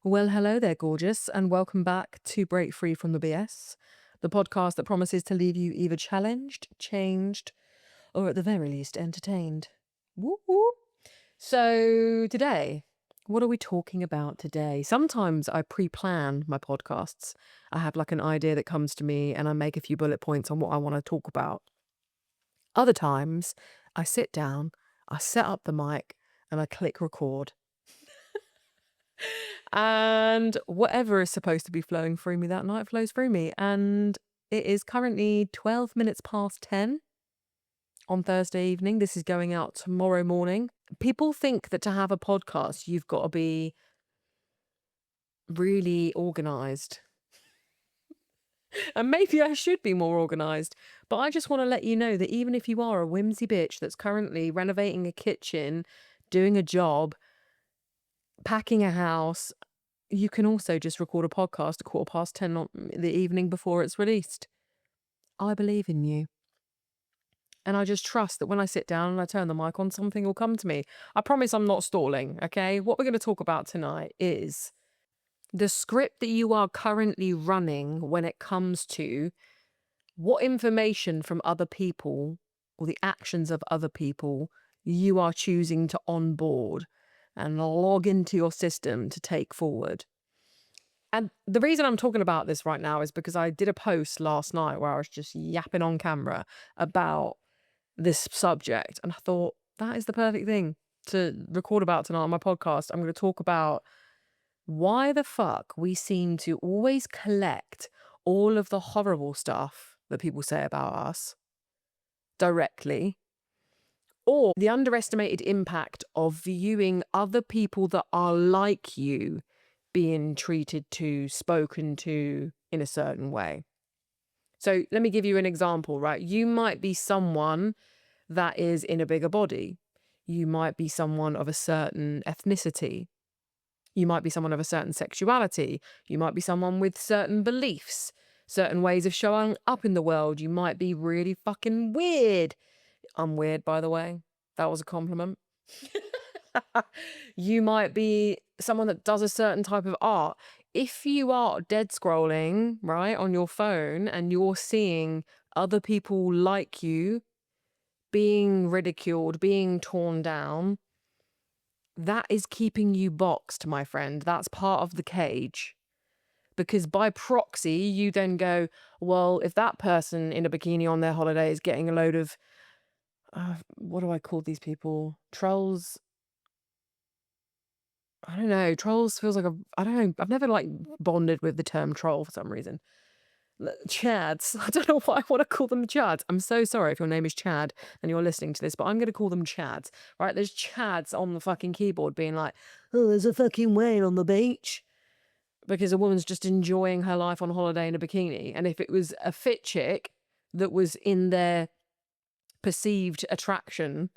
Well, hello there, gorgeous, and welcome back to Break Free from the BS, the podcast that promises to leave you either challenged, changed, or at the very least entertained. Woo woo. So, today, what are we talking about today? Sometimes I pre plan my podcasts. I have like an idea that comes to me and I make a few bullet points on what I want to talk about. Other times, I sit down, I set up the mic, and I click record. And whatever is supposed to be flowing through me that night flows through me. And it is currently 12 minutes past 10 on Thursday evening. This is going out tomorrow morning. People think that to have a podcast, you've got to be really organized. And maybe I should be more organized. But I just want to let you know that even if you are a whimsy bitch that's currently renovating a kitchen, doing a job, packing a house, you can also just record a podcast at 10:15 on the evening before it's released. I believe in you. And I just trust that when I sit down and I turn the mic on, something will come to me. I promise I'm not stalling, okay? What we're going to talk about tonight is the script that you are currently running when it comes to what information from other people or the actions of other people you are choosing to onboard and log into your system to take forward. And the reason I'm talking about this right now is because I did a post last night where I was just yapping on camera about this subject. And I thought that is the perfect thing to record about tonight on my podcast. I'm going to talk about why the fuck we seem to always collect all of the horrible stuff that people say about us directly, or the underestimated impact of viewing other people that are like you being treated to, spoken to in a certain way. So let me give you an example, right? You might be someone that is in a bigger body. You might be someone of a certain ethnicity. You might be someone of a certain sexuality. You might be someone with certain beliefs, certain ways of showing up in the world. You might be really fucking weird. I'm weird, by the way. That was a compliment. You might be someone that does a certain type of art. If you are dead scrolling, right, on your phone and you're seeing other people like you being ridiculed, being torn down, that is keeping you boxed, my friend. That's part of the cage. Because by proxy, you then go, well, if that person in a bikini on their holiday is getting a load of, what do I call these people? Trolls. I don't know. Trolls feels like I don't know. I've never like bonded with the term troll for some reason. Chads. I don't know why I want to call them Chads. I'm so sorry if your name is Chad and you're listening to this, but I'm going to call them Chads, right? There's Chads on the fucking keyboard being like, oh, there's a fucking whale on the beach. Because a woman's just enjoying her life on holiday in a bikini. And if it was a fit chick that was in their perceived attraction,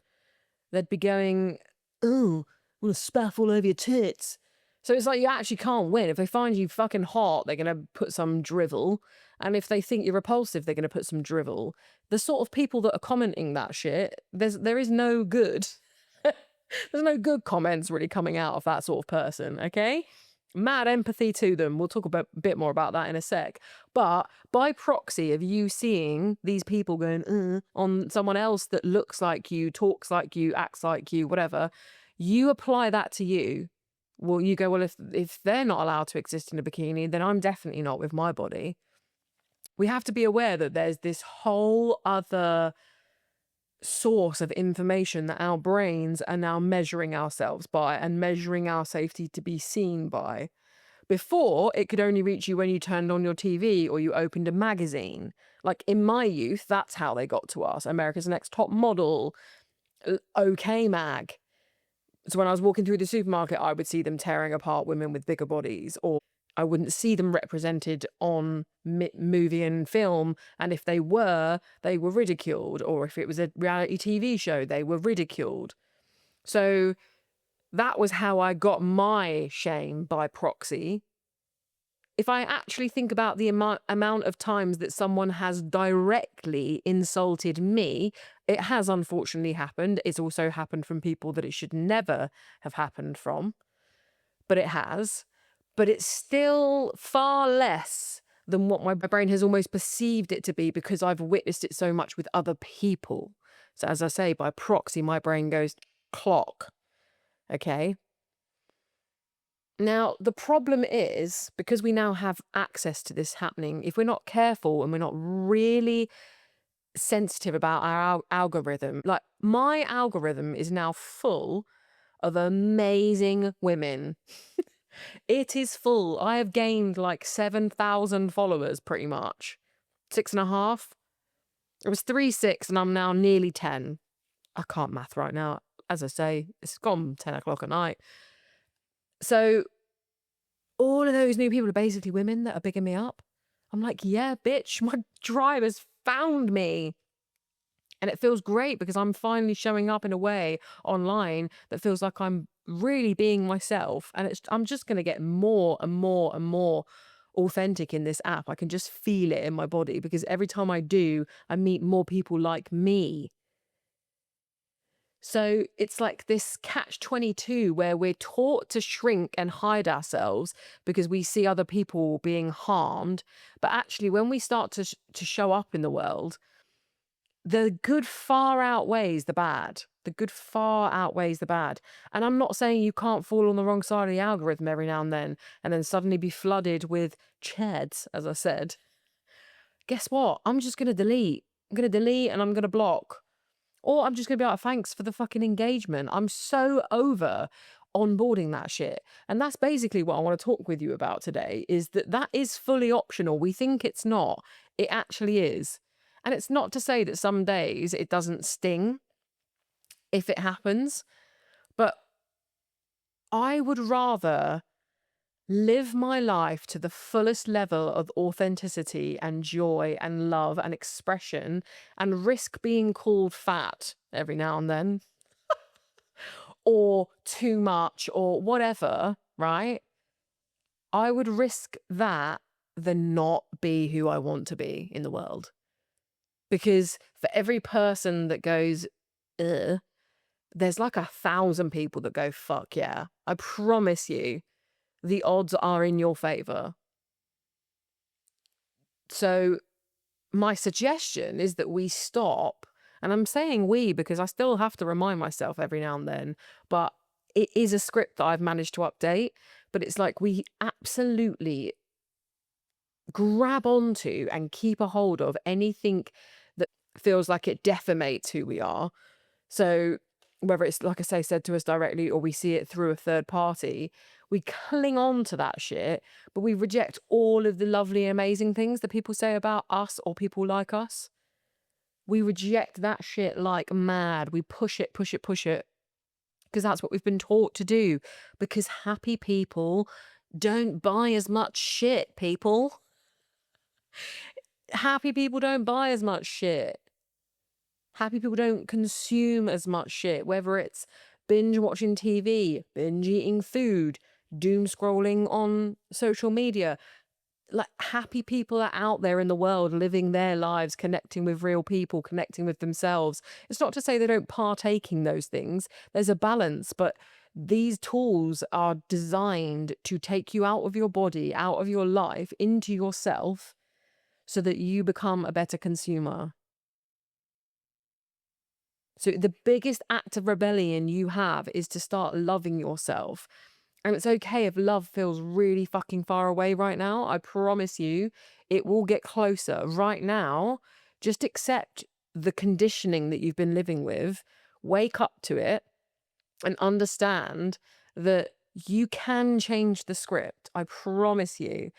they'd be going, oh, I want to spaff all over your tits. So it's like you actually can't win. If they find you fucking hot, they're going to put some drivel. And if they think you're repulsive, they're going to put some drivel. The sort of people that are commenting that shit, there is no good. There's no good comments really coming out of that sort of person, okay? Mad empathy to them. We'll talk a bit more about that in a sec. But by proxy of you seeing these people going on someone else that looks like you, talks like you, acts like you, whatever, you apply that to you. Well, you go, well, if they're not allowed to exist in a bikini, then I'm definitely not with my body. We have to be aware that there's this whole other source of information that our brains are now measuring ourselves by and measuring our safety to be seen by. Before, it could only reach you when you turned on your TV or you opened a magazine. Like in my youth, that's how they got to us. America's Next Top Model, OK Mag. So when I was walking through the supermarket, I would see them tearing apart women with bigger bodies, or I wouldn't see them represented on movie and film. And if they were ridiculed. Or if it was a reality TV show, they were ridiculed. So that was how I got my shame by proxy. If I actually think about the amount of times that someone has directly insulted me, it has unfortunately happened. It's also happened from people that it should never have happened from, but it has. but it's still far less than what my brain has almost perceived it to be because I've witnessed it so much with other people. So as I say, by proxy, my brain goes clock. Okay. Now, the problem is because we now have access to this happening, if we're not careful and we're not really sensitive about our algorithm, like my algorithm is now full of amazing women. It is full. I have gained like 7,000 followers pretty much. 6.5. It was 3.6 and I'm now nearly 10. I can't math right now. As I say, it's gone 10 o'clock at night. So all of those new people are basically women that are bigging me up. I'm like, yeah, bitch, my tribe has found me. And it feels great because I'm finally showing up in a way online that feels like I'm really being myself. And I'm just going to get more and more and more authentic in this app. I can just feel it in my body because every time I do, I meet more people like me. So it's like this catch-22 where we're taught to shrink and hide ourselves because we see other people being harmed. But actually, when we start to show up in the world, the good far outweighs the bad. The good far outweighs the bad. And I'm not saying you can't fall on the wrong side of the algorithm every now and then suddenly be flooded with chads, as I said. Guess what? I'm just going to delete. I'm going to delete and I'm going to block. Or I'm just going to be like, thanks for the fucking engagement. I'm so over onboarding that shit. And that's basically what I want to talk with you about today, is that is fully optional. We think it's not. It actually is. And it's not to say that some days it doesn't sting if it happens, but I would rather live my life to the fullest level of authenticity and joy and love and expression and risk being called fat every now and then or too much or whatever, right? I would risk that than not be who I want to be in the world. Because for every person that goes, ugh, there's like 1,000 people that go, fuck yeah. I promise you, the odds are in your favor. So my suggestion is that we stop, and I'm saying we because I still have to remind myself every now and then, but it is a script that I've managed to update, but it's like we absolutely grab onto and keep a hold of anything that feels like it defamates who we are. So whether it's, like I say, said to us directly or we see it through a third party, we cling on to that shit, but we reject all of the lovely, amazing things that people say about us or people like us. We reject that shit like mad. We push it, push it, push it, because that's what we've been taught to do. Because happy people don't buy as much shit, people. Happy people don't buy as much shit. Happy people don't consume as much shit, whether it's binge watching TV, binge eating food, doom scrolling on social media. Like, happy people are out there in the world living their lives, connecting with real people, connecting with themselves. It's not to say they don't partake in those things. There's a balance, but these tools are designed to take you out of your body, out of your life, into yourself, so that you become a better consumer. So the biggest act of rebellion you have is to start loving yourself. And it's okay if love feels really fucking far away right now. I promise you, it will get closer. Right now, just accept the conditioning that you've been living with, wake up to it, and understand that you can change the script. I promise you.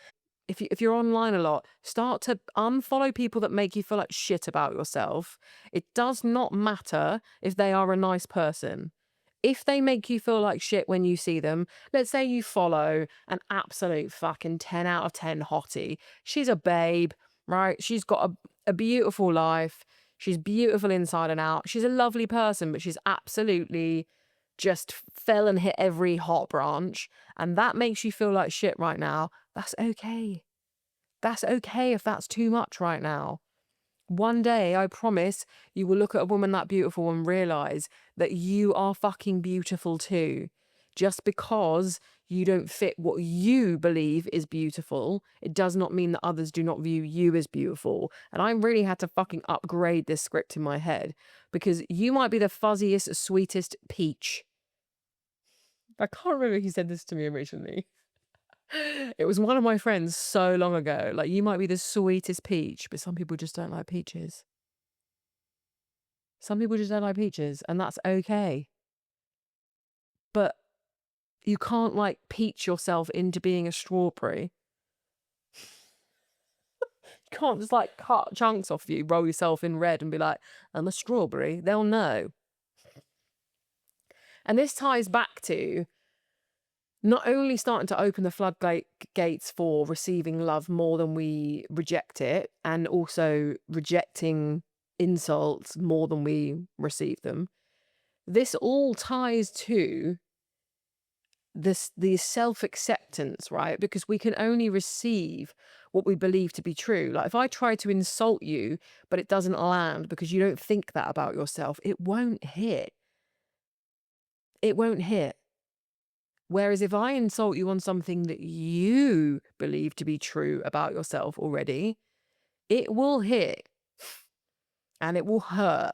If you're online a lot, start to unfollow people that make you feel like shit about yourself. It does not matter if they are a nice person. If they make you feel like shit when you see them, let's say you follow an absolute fucking 10 out of 10 hottie. She's a babe, right? She's got a beautiful life. She's beautiful inside and out. She's a lovely person, but she's absolutely just fell and hit every hot branch. And that makes you feel like shit right now. That's okay. That's okay if that's too much right now. One day, I promise, you will look at a woman that beautiful and realize that you are fucking beautiful too. Just because you don't fit what you believe is beautiful, it does not mean that others do not view you as beautiful. And I really had to fucking upgrade this script in my head, because you might be the fuzziest, sweetest peach. I can't remember who said this to me originally. It was one of my friends so long ago. Like, you might be the sweetest peach, but some people just don't like peaches. Some people just don't like peaches, and that's okay. But you can't, like, peach yourself into being a strawberry. You can't just, like, cut chunks off you, roll yourself in red and be like, I'm a strawberry. They'll know. And this ties back to not only starting to open the floodgates for receiving love more than we reject it, and also rejecting insults more than we receive them. This all ties to the self-acceptance, right? Because we can only receive what we believe to be true. Like, if I try to insult you, but it doesn't land because you don't think that about yourself, it won't hit. It won't hit. Whereas if I insult you on something that you believe to be true about yourself already, it will hit and it will hurt.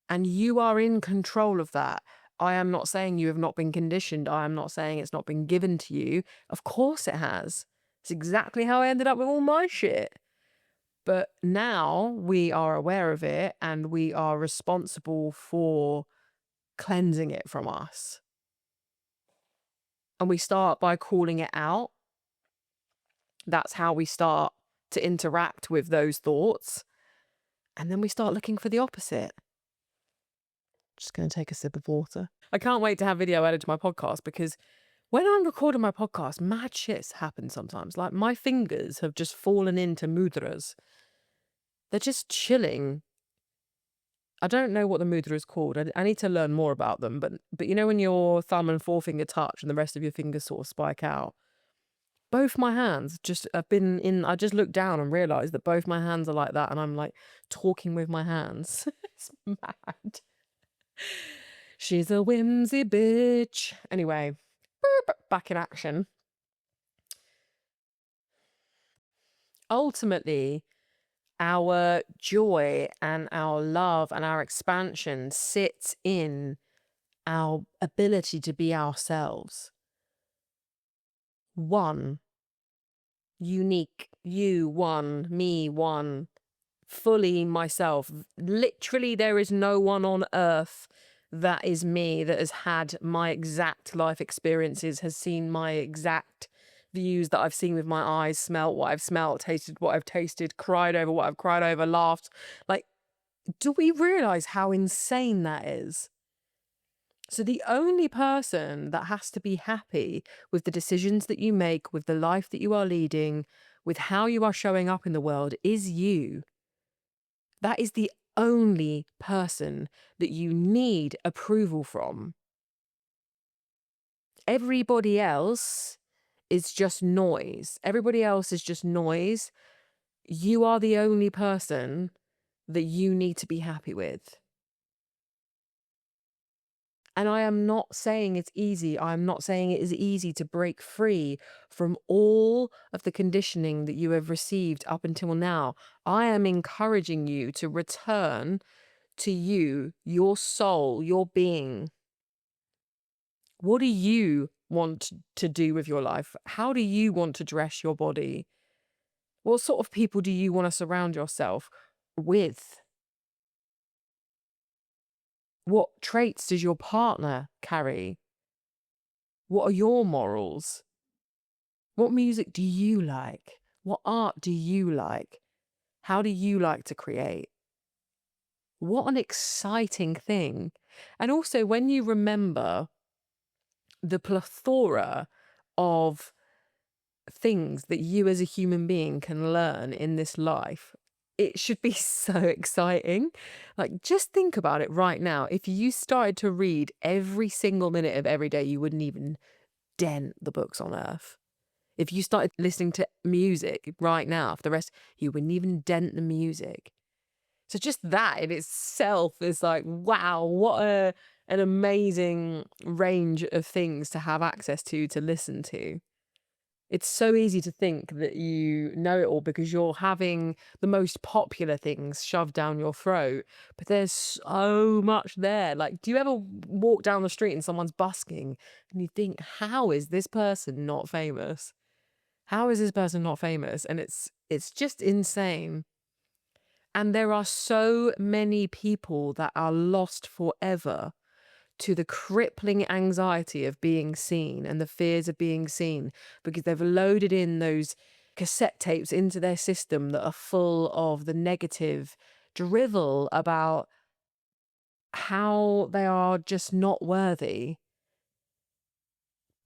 And you are in control of that. I am not saying you have not been conditioned. I am not saying it's not been given to you. Of course it has. It's exactly how I ended up with all my shit. But now we are aware of it and we are responsible for cleansing it from us. And we start by calling it out. That's how we start to interact with those thoughts. And then we start looking for the opposite. Just going to take a sip of water. I can't wait to have video added to my podcast, because when I'm recording my podcast, mad shits happen sometimes. Like, my fingers have just fallen into mudras. They're just chilling. I don't know what the mudra is called. I need to learn more about them. But you know when your thumb and forefinger touch and the rest of your fingers sort of spike out? Both my hands just have been in. I just looked down and realised that both my hands are like that, and I'm like talking with my hands. It's mad. She's a whimsy bitch. Anyway, back in action. Ultimately, our joy and our love and our expansion sits in our ability to be ourselves. One. Unique. You, one. Me, one. Fully myself. Literally, there is no one on earth that is me, that has had my exact life experiences, has seen my exact views that I've seen with my eyes, smelt what I've smelt, tasted what I've tasted, cried over what I've cried over, laughed. Like, do we realize how insane that is? So the only person that has to be happy with the decisions that you make, with the life that you are leading, with how you are showing up in the world is you. That is the only person that you need approval from. Everybody else is just noise. Everybody else is just noise. You are the only person that you need to be happy with. And I am not saying it's easy. I'm not saying it is easy to break free from all of the conditioning that you have received up until now. I am encouraging you to return to you, your soul, your being. What do you want to do with your life? How do you want to dress your body? What sort of people do you want to surround yourself with? What traits does your partner carry? What are your morals? What music do you like? What art do you like? How do you like to create? What an exciting thing. And also, when you remember the plethora of things that you as a human being can learn in this life, it should be so exciting. Like, just think about it right now. If you started to read every single minute of every day, you wouldn't even dent the books on earth. If you started listening to music right now, for the rest, you wouldn't even dent the music. So just that in itself is like, wow, what a an amazing range of things to have access to listen to. It's so easy to think that you know it all because you're having the most popular things shoved down your throat, but there's so much there. Like, do you ever walk down the street and someone's busking and you think, how is this person not famous? How is this person not famous? And it's just insane. And there are so many people that are lost forever to the crippling anxiety of being seen and the fears of being seen because they've loaded in those cassette tapes into their system that are full of the negative drivel about how they are just not worthy.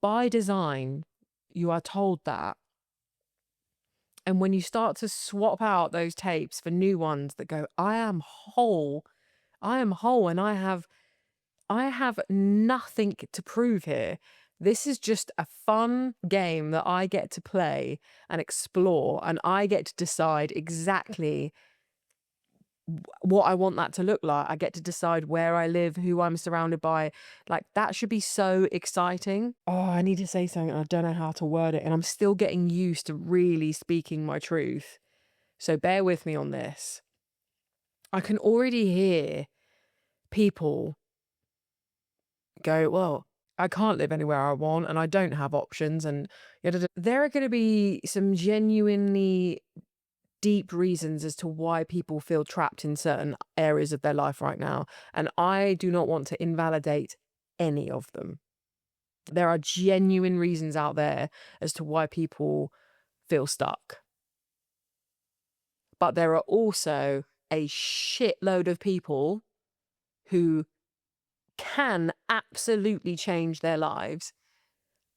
By design, you are told that. And when you start to swap out those tapes for new ones that go, I am whole, and I have nothing to prove here. This is just a fun game that I get to play and explore, and I get to decide exactly what I want that to look like. I get to decide where I live, who I'm surrounded by. Like, that should be so exciting. Oh, I need to say something. I don't know how to word it, and I'm still getting used to really speaking my truth. So bear with me on this. I can already hear people go, well, I can't live anywhere I want and I don't have options. And yada, there are going to be some genuinely deep reasons as to why people feel trapped in certain areas of their life right now. And I do not want to invalidate any of them. There are genuine reasons out there as to why people feel stuck. But there are also a shitload of people who can absolutely change their lives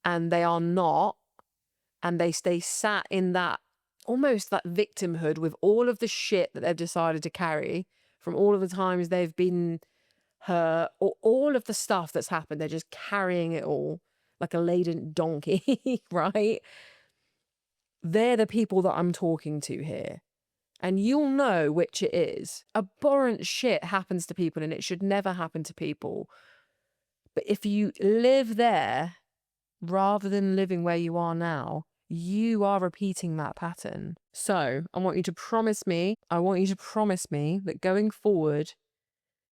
and they are not, and they stay sat in that almost that victimhood with all of the shit that they've decided to carry from all of the times they've been hurt or all of the stuff that's happened. They're just carrying it all like a laden donkey, right? They're the people that I'm talking to here. And you'll know which it is. Abhorrent shit happens to people and it should never happen to people. But if you live there rather than living where you are now, you are repeating that pattern. So I want you to promise me that going forward,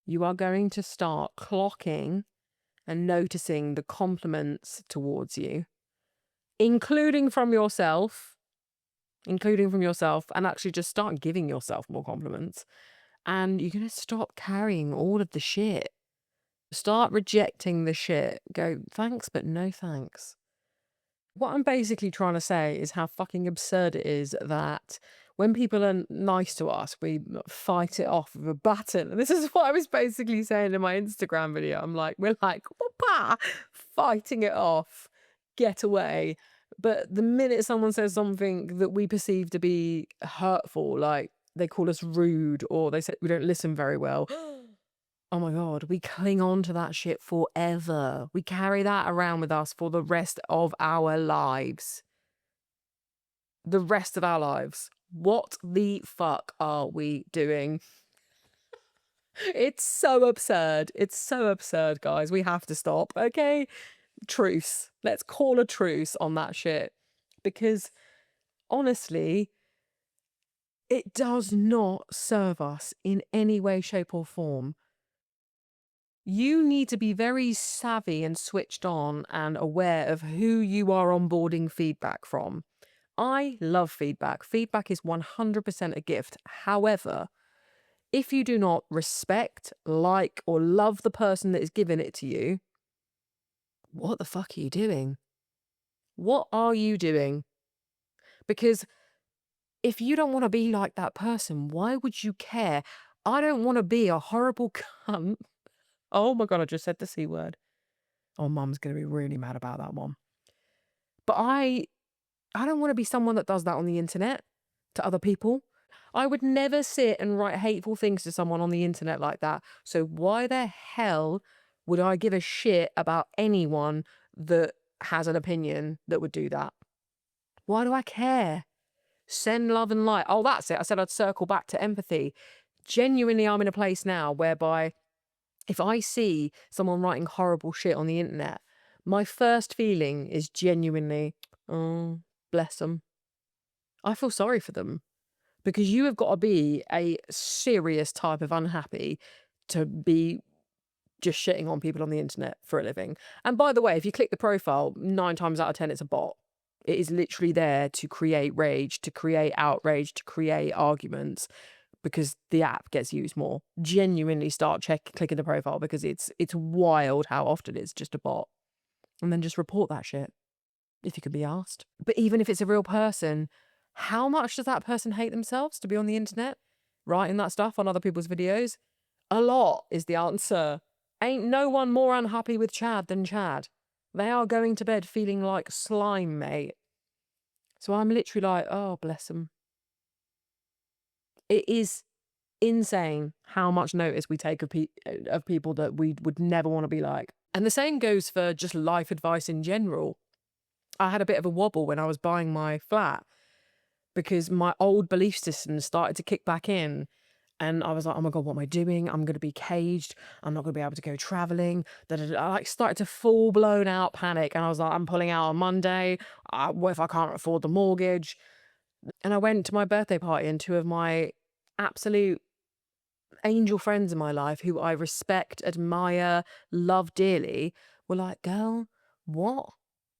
you are going to start clocking and noticing the compliments towards you, including from yourself, and actually just start giving yourself more compliments. And you're going to stop carrying all of the shit. Start rejecting the shit. Go, thanks, but no thanks. What I'm basically trying to say is how fucking absurd it is that when people are nice to us, we fight it off with a baton. And this is what I was basically saying in my Instagram video. We're like, whoopah, fighting it off, get away. But the minute someone says something that we perceive to be hurtful, like they call us rude or they say we don't listen very well, oh my God, we cling on to that shit forever. We carry that around with us for the rest of our lives. The rest of our lives. What the fuck are we doing? It's so absurd. It's so absurd, guys. We have to stop, okay? Truce. Let's call a truce on that shit. Because honestly, it does not serve us in any way, shape, or form. You need to be very savvy and switched on and aware of who you are onboarding feedback from. I love feedback. Feedback is 100% a gift. However, if you do not respect, like, or love the person that is giving it to you, what the fuck are you doing? What are you doing? Because if you don't want to be like that person, why would you care? I don't want to be a horrible cunt. Oh my God, I just said the C word. Oh, mum's going to be really mad about that one. But I don't want to be someone that does that on the internet to other people. I would never sit and write hateful things to someone on the internet like that. So why the hell would I give a shit about anyone that has an opinion that would do that? Why do I care? Send love and light. Oh, that's it. I said I'd circle back to empathy. Genuinely, I'm in a place now whereby If I see someone writing horrible shit on the internet, my first feeling is genuinely, oh, bless them. I feel sorry for them because you have got to be a serious type of unhappy to be just shitting on people on the internet for a living. And by the way, if you click the profile, 9 times out of 10, it's a bot. It is literally there to create rage, to create outrage, to create arguments because the app gets used more. Genuinely start clicking the profile because it's wild how often it's just a bot. And then just report that shit if you can be asked. But even if it's a real person, how much does that person hate themselves to be on the internet writing that stuff on other people's videos? A lot is the answer. Ain't no one more unhappy with Chad than Chad. They are going to bed feeling like slime, mate. So I'm literally like, oh, bless them. It is insane how much notice we take of people that we would never want to be like. And the same goes for just life advice in general. I had a bit of a wobble when I was buying my flat because my old belief system started to kick back in. And I was like, oh my God, what am I doing? I'm going to be caged. I'm not going to be able to go traveling. I like started to full blown out panic. And I was like, I'm pulling out on Monday. What if I can't afford the mortgage? And I went to my birthday party and two of my absolute angel friends in my life who I respect, admire, love dearly were like, girl, what?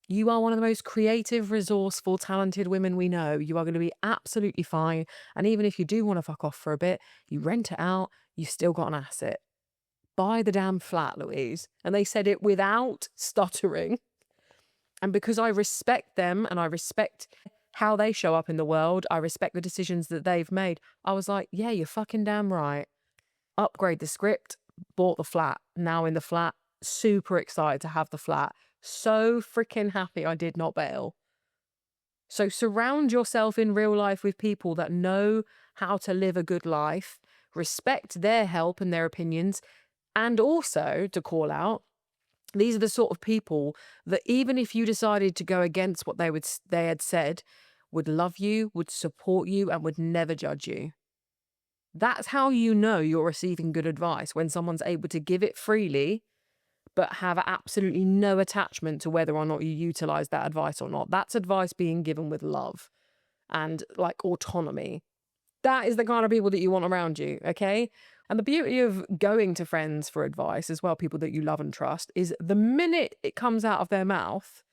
You are one of the most creative, resourceful, talented women we know. You are going to be absolutely fine. And even if you do want to fuck off for a bit, you rent it out, you've still got an asset. Buy the damn flat, Louise. And they said it without stuttering. And because I respect them and I respect how they show up in the world, I respect the decisions that they've made. I was like, yeah, you're fucking damn right. Upgrade the script, bought the flat, now in the flat, super excited to have the flat. So freaking happy I did not bail. So surround yourself in real life with people that know how to live a good life, respect their help and their opinions, and also to call out, these are the sort of people that even if you decided to go against what they had said, would love you, would support you, and would never judge you. That's how you know you're receiving good advice, when someone's able to give it freely, but have absolutely no attachment to whether or not you utilize that advice or not. That's advice being given with love and like autonomy. That is the kind of people that you want around you, okay? And the beauty of going to friends for advice as well, people that you love and trust, is the minute it comes out of their mouth,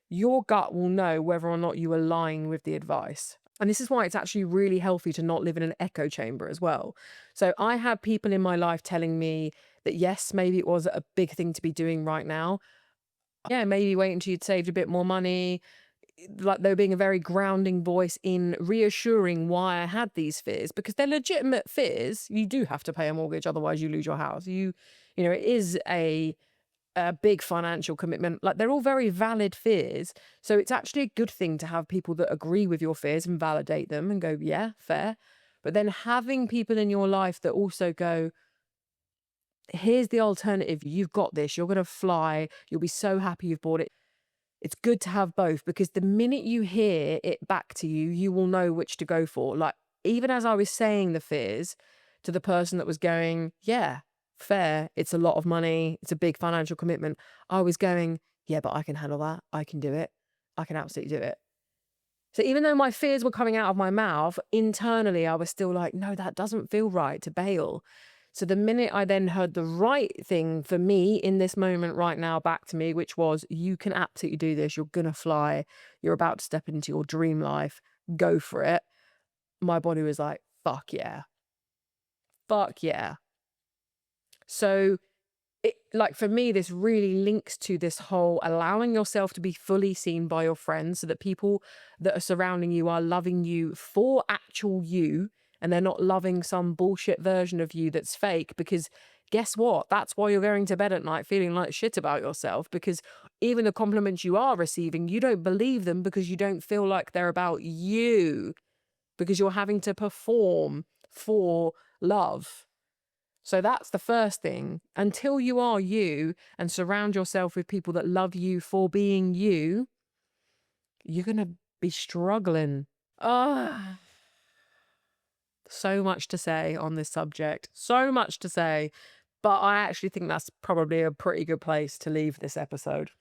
your gut will know whether or not you align with the advice. And this is why it's actually really healthy to not live in an echo chamber as well. So I had people in my life telling me that, yes, maybe it was a big thing to be doing right now. Yeah, maybe wait until you'd saved a bit more money. Like they were being a very grounding voice in reassuring why I had these fears, because they're legitimate fears. You do have to pay a mortgage, otherwise you lose your house. It is a big financial commitment. Like they're all very valid fears. So it's actually a good thing to have people that agree with your fears and validate them and go, yeah, fair. But then having people in your life that also go, here's the alternative. You've got this. You're going to fly. You'll be so happy you've bought it. It's good to have both, because the minute you hear it back to you, you will know which to go for. Like, even as I was saying the fears to the person that was going, yeah, fair, it's a lot of money, it's a big financial commitment, I was going, yeah, but I can handle that. I can do it. I can absolutely do it. So even though my fears were coming out of my mouth, internally I was still like, no, that doesn't feel right to bail. So the minute I then heard the right thing for me in this moment right now back to me, which was, you can absolutely do this, you're going to fly, you're about to step into your dream life, go for it. My body was like, fuck yeah. Fuck yeah. So like for me, this really links to this whole allowing yourself to be fully seen by your friends, so that people that are surrounding you are loving you for actual you, and they're not loving some bullshit version of you that's fake. Because guess what? That's why you're going to bed at night feeling like shit about yourself, because even the compliments you are receiving, you don't believe them because you don't feel like they're about you, because you're having to perform for love. So that's the first thing. Until you are you and surround yourself with people that love you for being you, you're going to be struggling. Ah, so much to say on this subject. So much to say. But I actually think that's probably a pretty good place to leave this episode.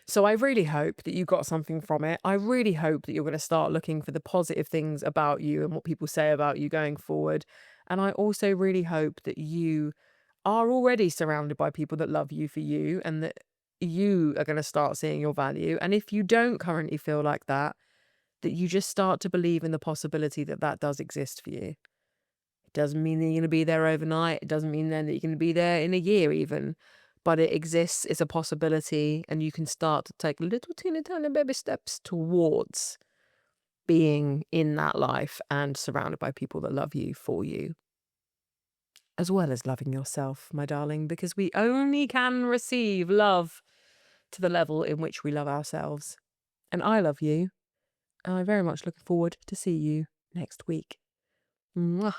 So I really hope that you got something from it. I really hope that you're going to start looking for the positive things about you and what people say about you going forward. And I also really hope that you are already surrounded by people that love you for you, and that you are going to start seeing your value. And if you don't currently feel like that, that you just start to believe in the possibility that that does exist for you. It doesn't mean that you're going to be there overnight. It doesn't mean then that you're going to be there in a year even. But it exists, it's a possibility, and you can start to take little teeny tiny baby steps towards being in that life and surrounded by people that love you for you, as well as loving yourself, my darling, because we only can receive love to the level in which we love ourselves. And I love you, and I very much look forward to see you next week. Mwah.